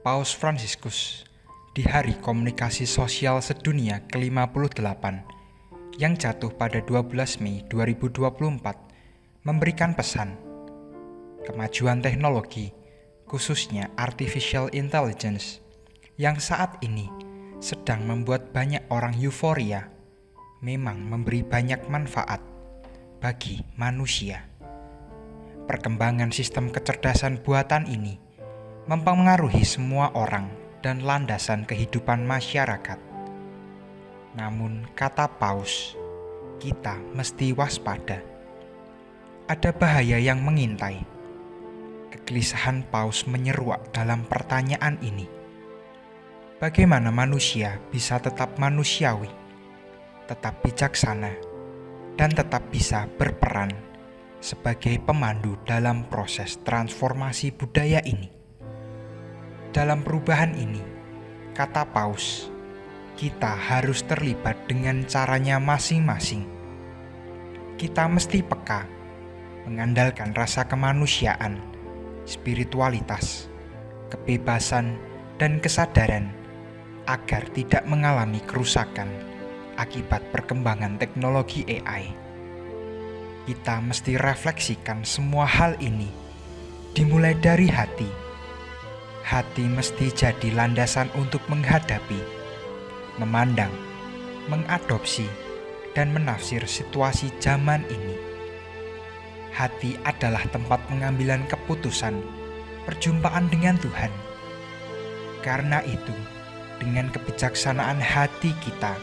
Paus Fransiskus di Hari Komunikasi Sosial Sedunia ke-58 yang jatuh pada 12 Mei 2024 memberikan pesan, kemajuan teknologi, khususnya artificial intelligence, yang saat ini sedang membuat banyak orang euforia, memang memberi banyak manfaat bagi manusia. Perkembangan sistem kecerdasan buatan ini mempengaruhi semua orang dan landasan kehidupan masyarakat. Namun, kata Paus, kita mesti waspada. Ada bahaya yang mengintai. Kegelisahan Paus menyeruak dalam pertanyaan ini. Bagaimana manusia bisa tetap manusiawi, tetap bijaksana, dan tetap bisa berperan sebagai pemandu dalam proses transformasi budaya ini? Dalam perubahan ini, kata Paus, kita harus terlibat dengan caranya masing-masing. Kita mesti peka, mengandalkan rasa kemanusiaan, spiritualitas, kebebasan, dan kesadaran agar tidak mengalami kerusakan akibat perkembangan teknologi AI. Kita mesti refleksikan semua hal ini, dimulai dari hati. Hati mesti jadi landasan untuk menghadapi, memandang, mengadopsi, dan menafsir situasi zaman ini. Hati adalah tempat pengambilan keputusan, perjumpaan dengan Tuhan. Karena itu, dengan kebijaksanaan hati kita,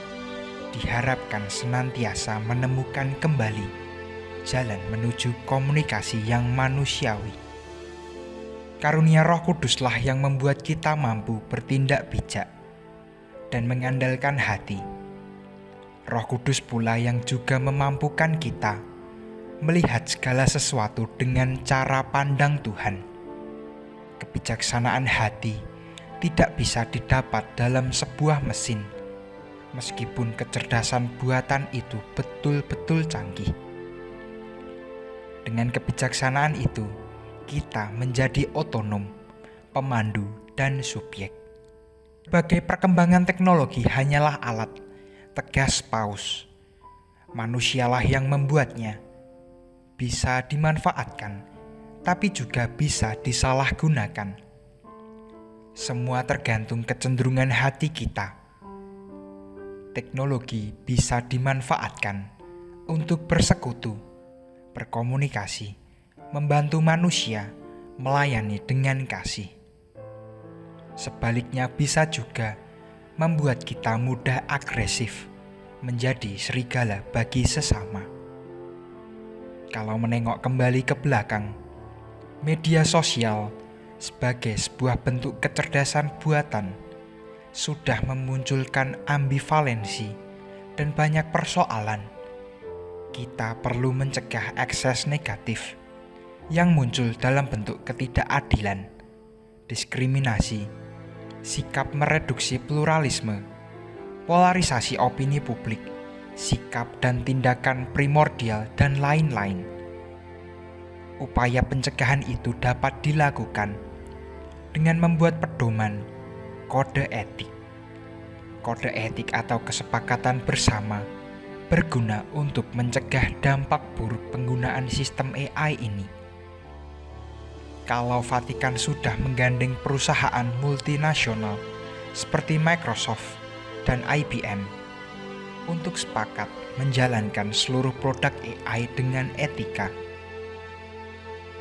diharapkan senantiasa menemukan kembali jalan menuju komunikasi yang manusiawi. Karunia Roh Kuduslah yang membuat kita mampu bertindak bijak dan mengandalkan hati. Roh Kudus pula yang juga memampukan kita melihat segala sesuatu dengan cara pandang Tuhan. Kebijaksanaan hati tidak bisa didapat dalam sebuah mesin, meskipun kecerdasan buatan itu betul-betul canggih. Dengan kebijaksanaan itu, kita menjadi otonom, pemandu, dan subjek. Sebagai perkembangan teknologi hanyalah alat, tegas Paus. Manusialah yang membuatnya. Bisa dimanfaatkan, tapi juga bisa disalahgunakan. Semua tergantung kecenderungan hati kita. Teknologi bisa dimanfaatkan untuk bersekutu, berkomunikasi, membantu manusia melayani dengan kasih. Sebaliknya bisa juga membuat kita mudah agresif, menjadi serigala bagi sesama. Kalau menengok kembali ke belakang, media sosial sebagai sebuah bentuk kecerdasan buatan sudah memunculkan ambivalensi dan banyak persoalan. Kita perlu mencegah ekses negatif yang muncul dalam bentuk ketidakadilan, diskriminasi, sikap mereduksi pluralisme, polarisasi opini publik, sikap dan tindakan primordial, dan lain-lain. Upaya pencegahan itu dapat dilakukan dengan membuat pedoman kode etik. Kode etik atau kesepakatan bersama berguna untuk mencegah dampak buruk penggunaan sistem AI ini. Kalau Vatikan sudah menggandeng perusahaan multinasional seperti Microsoft dan IBM untuk sepakat menjalankan seluruh produk AI dengan etika,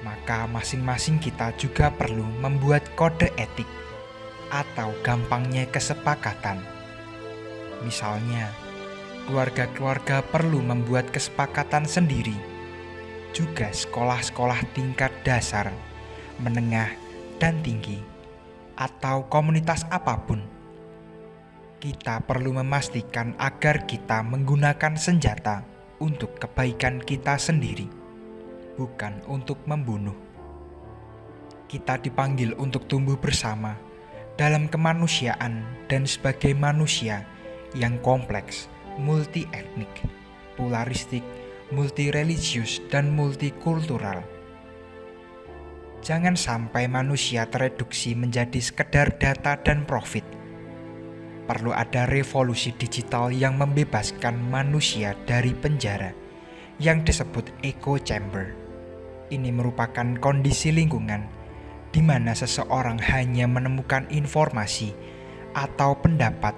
maka masing-masing kita juga perlu membuat kode etik atau gampangnya kesepakatan. Misalnya, keluarga-keluarga perlu membuat kesepakatan sendiri. Juga sekolah-sekolah tingkat dasar, menengah, dan tinggi, atau komunitas apapun. Kita perlu memastikan agar kita menggunakan senjata untuk kebaikan kita sendiri, bukan untuk membunuh. Kita dipanggil untuk tumbuh bersama dalam kemanusiaan dan sebagai manusia yang kompleks, multi-etnik, pluralistik, multireligius, dan multikultural. Jangan sampai manusia tereduksi menjadi sekedar data dan profit. Perlu ada revolusi digital yang membebaskan manusia dari penjara yang disebut echo chamber. Ini merupakan kondisi lingkungan di mana seseorang hanya menemukan informasi atau pendapat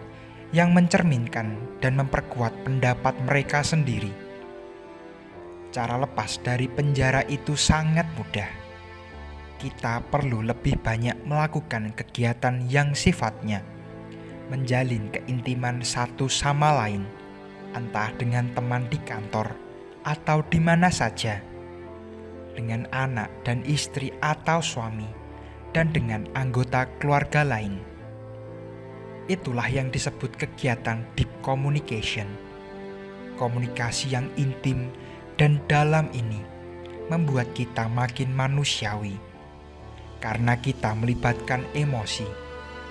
yang mencerminkan dan memperkuat pendapat mereka sendiri. Cara lepas dari penjara itu sangat mudah. Kita perlu lebih banyak melakukan kegiatan yang sifatnya menjalin keintiman satu sama lain, entah dengan teman di kantor atau di mana saja, dengan anak dan istri atau suami, dan dengan anggota keluarga lain. Itulah yang disebut kegiatan deep communication. Komunikasi yang intim dan dalam ini membuat kita makin manusiawi. Karena kita melibatkan emosi,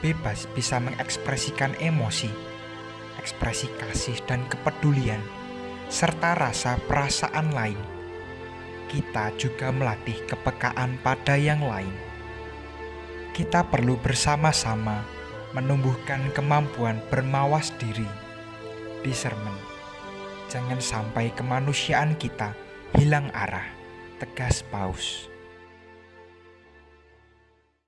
bebas bisa mengekspresikan emosi, ekspresi kasih dan kepedulian, serta rasa perasaan lain. Kita juga melatih kepekaan pada yang lain. Kita perlu bersama-sama menumbuhkan kemampuan bermawas diri, discernment. Jangan sampai kemanusiaan kita hilang arah, tegas Paus.